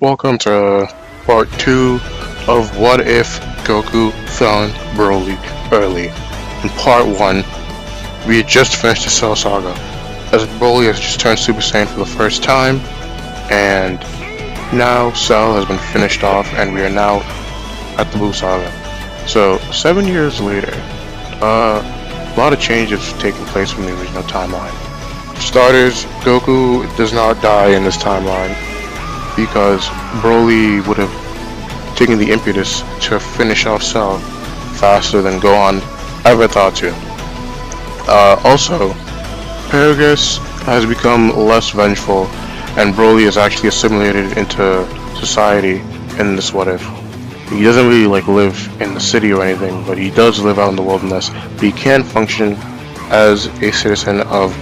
Welcome to part 2 of What If Goku Found Broly Early. In part 1, we had just finished the Cell Saga, as Broly has just turned Super Saiyan for the first time, and now Cell has been finished off and we are now at the Buu Saga. So, 7 years later, a lot of changes have taken place from the original timeline. For starters, Goku does not die in this timeline, because Broly would have taken the impetus to finish off Cell faster than Gohan ever thought to. Also, Paragus has become less vengeful, and Broly is actually assimilated into society in this What If. He doesn't really live in the city or anything, but he does live out in the wilderness, but he can function as a citizen of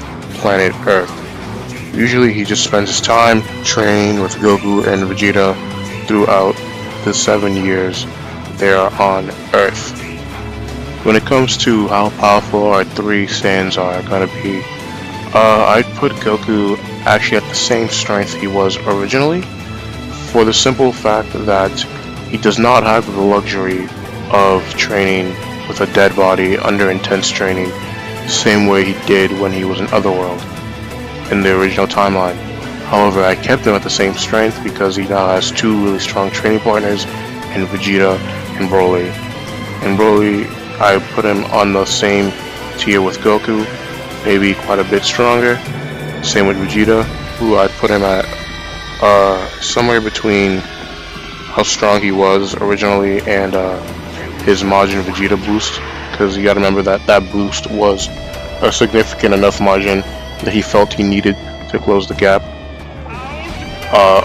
planet Earth. Usually he just spends his time training with Goku and Vegeta throughout the 7 years they are on Earth. When it comes to how powerful our three Saiyans are gonna be, I'd put Goku actually at the same strength he was originally, for the simple fact that he does not have the luxury of training with a dead body under intense training the same way he did when he was in Otherworld in the original timeline. However, I kept him at the same strength because he now has two really strong training partners in Vegeta and Broly. And Broly, I put him on the same tier with Goku, maybe quite a bit stronger. Same with Vegeta, who I'd put him at somewhere between how strong he was originally and his Majin Vegeta boost, because you gotta remember that that boost was a significant enough margin that he felt he needed to close the gap.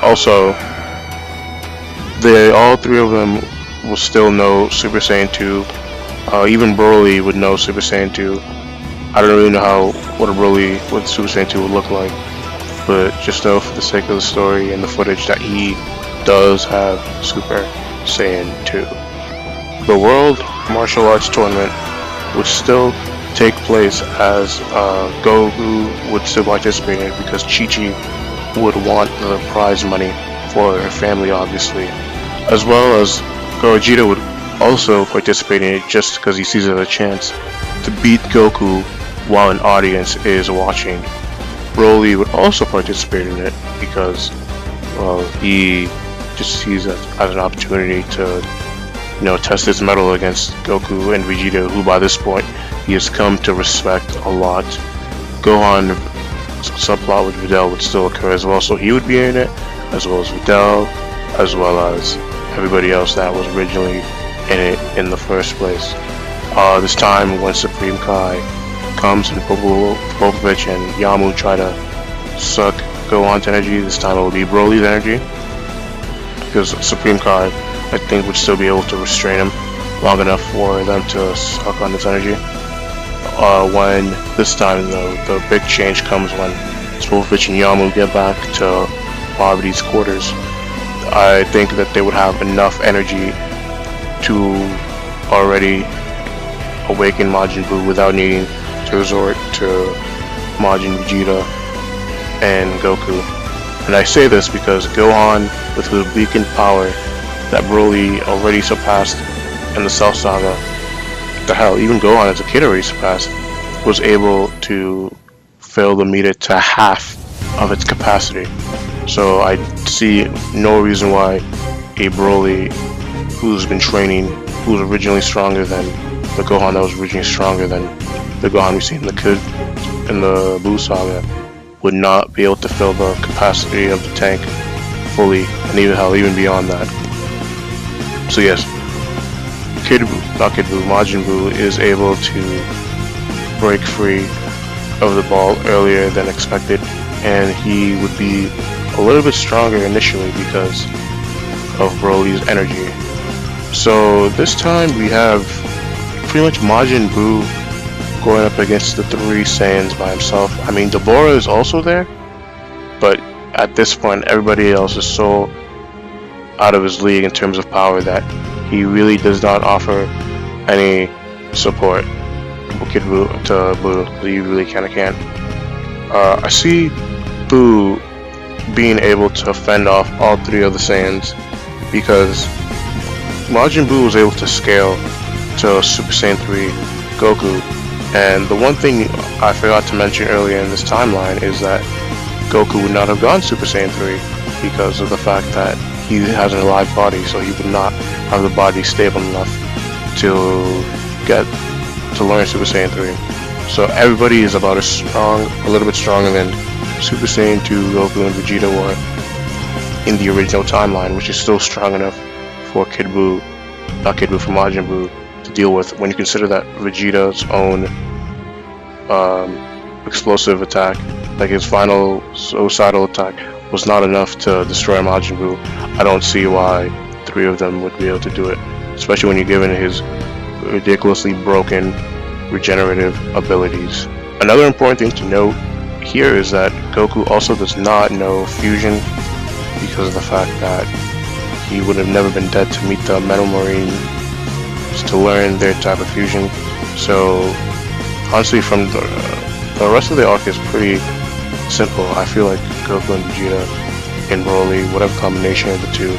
Also, all three of them will still know Super Saiyan 2. Even Broly would know Super Saiyan 2. I don't really know what a Broly with Super Saiyan 2 would look like, but just know for the sake of the story and the footage that he does have Super Saiyan 2. The World Martial Arts Tournament would still take place as Goku would still participate in it because Chi-Chi would want the prize money for her family, obviously, as well as Gogeta would also participate in it just because he sees it as a chance to beat Goku while an audience is watching. Broly would also participate in it because, well, he just sees it as an opportunity to, test his mettle against Goku and Vegeta, who by this point he has come to respect a lot. Gohan subplot with Videl would still occur as well, so he would be in it, as well as Videl, as well as everybody else that was originally in it in the first place. This time when Supreme Kai comes and Popovich and Yamu try to suck Gohan's energy, this time it will be Broly's energy, because Supreme Kai, I think, would still be able to restrain him long enough for them to suck on his energy. When this time the big change comes when Popovich and Yamu get back to Parvati's quarters. I think that they would have enough energy to already awaken Majin Buu without needing to resort to Majin Vegeta and Goku. And I say this because Gohan, with his beacon power that Broly already surpassed in the Cell Saga, the hell, even Gohan as a kid already surpassed, was able to fill the meter to half of its capacity. So I see no reason why a Broly who's been training, who's originally stronger than the Gohan that was originally stronger than the Gohan we see in the Buu Saga, would not be able to fill the capacity of the tank fully, and even beyond that. So yes, Majin Buu is able to break free of the ball earlier than expected, and he would be a little bit stronger initially because of Broly's energy. So this time we have pretty much Majin Buu going up against the three Saiyans by himself. I mean, Dabura is also there, but at this point everybody else is so out of his league in terms of power that he really does not offer any support to Buu. You really kinda can't. I see Buu being able to fend off all three of the Saiyans, because Majin Buu was able to scale to Super Saiyan 3 Goku. And the one thing I forgot to mention earlier in this timeline is that Goku would not have gone Super Saiyan 3 because of the fact that he has an alive body, so he would not have the body stable enough to learn Super Saiyan 3. So everybody is about a little bit stronger than Super Saiyan 2 Goku and Vegeta were in the original timeline, which is still strong enough for for Majin Buu to deal with when you consider that Vegeta's own explosive attack, like his final suicidal attack, was not enough to destroy Majin Buu. I don't see why three of them would be able to do it, especially when you're given his ridiculously broken regenerative abilities. Another important thing to note here is that Goku also does not know fusion because of the fact that he would have never been dead to meet the Metal Marines to learn their type of fusion. So honestly, from the rest of the arc is pretty simple. I feel like Goku and Vegeta and Broly, whatever combination of the two,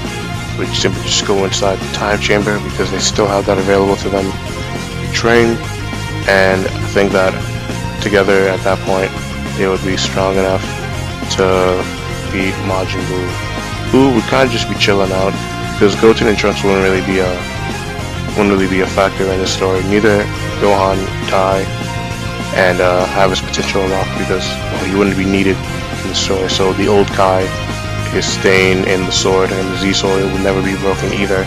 would simply just go inside the time chamber because they still have that available to them to train, and I think that together at that point they would be strong enough to beat Majin Buu, who would kind of just be chilling out because Goten and Trunks wouldn't really be a factor in this story. Neither Gohan die and have his potential unlocked because he wouldn't be needed in the story. So the old Kai is staying in the sword, and the Z sword will never be broken either.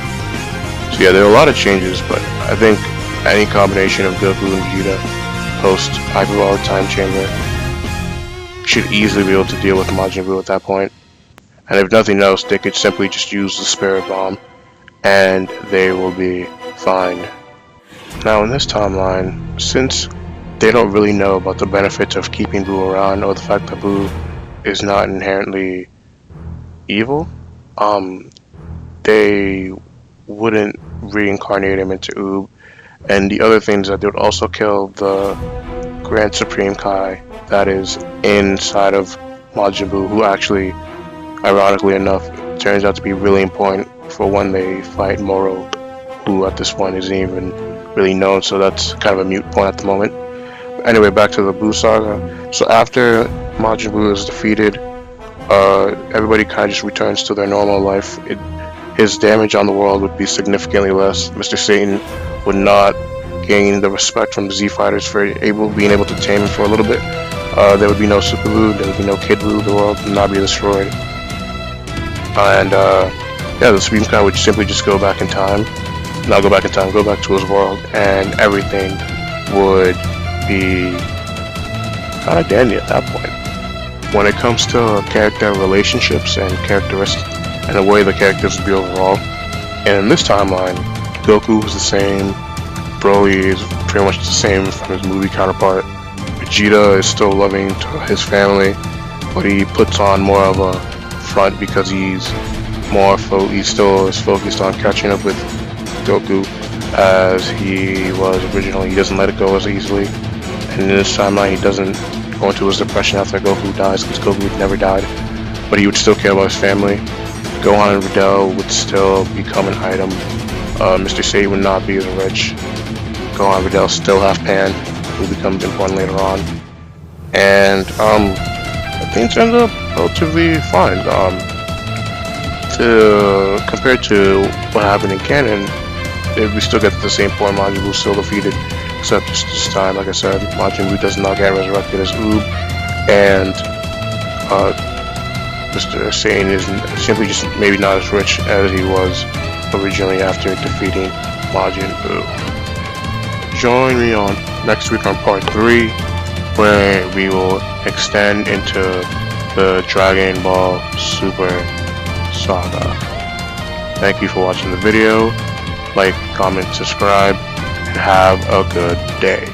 So yeah, there are a lot of changes, but I think any combination of Goku and Vegeta post Hyperbolic Time Chamber should easily be able to deal with Majin Buu at that point. And if nothing else, they could simply just use the Spirit Bomb and they will be fine. Now in this timeline, since they don't really know about the benefits of keeping Buu around or the fact that Buu is not inherently evil, they wouldn't reincarnate him into Oob. And the other thing is that they would also kill the Grand Supreme Kai that is inside of Majin Buu, who actually, ironically enough, turns out to be really important for when they fight Moro, who at this point isn't even really known, so that's kind of a mute point at the moment. Anyway, back to the Buu saga. So after Majin Buu is defeated, everybody kind of just returns to their normal life. His damage on the world would be significantly less. Mr. Satan would not gain the respect from the Z fighters for being able to tame him for a little bit. There would be no Super Buu, there would be no Kid Buu, the world would not be destroyed. And yeah, the Supreme Kai would simply just go back in time. Not go back in time, go back to his world, and everything would be kind of dandy at that point. When it comes to character relationships and characteristics and the way the characters would be overall, and in this timeline, Goku is the same, Broly is pretty much the same from his movie counterpart, Vegeta is still loving to his family, but he puts on more of a front because he still is focused on catching up with Goku as he was originally. He doesn't let it go as easily, and in this timeline he doesn't go into his depression after Goku dies because Goku never died, but he would still care about his family. Gohan and Videl would still become an item. Mr. Satan would not be as rich. Gohan and Videl still have Pan, who becomes important later on. And things end up relatively fine. Compared to what happened in canon, we still get to the same point. Majin Buu still defeated, except this time, like I said, Majin Buu does not get resurrected as Oob, and Mr. Satan is simply just maybe not as rich as he was originally after defeating Majin Buu. Join me on next week on part 3, where we will extend into the Dragon Ball Super saga. Thank you for watching the video. Like, comment, subscribe, and have a good day.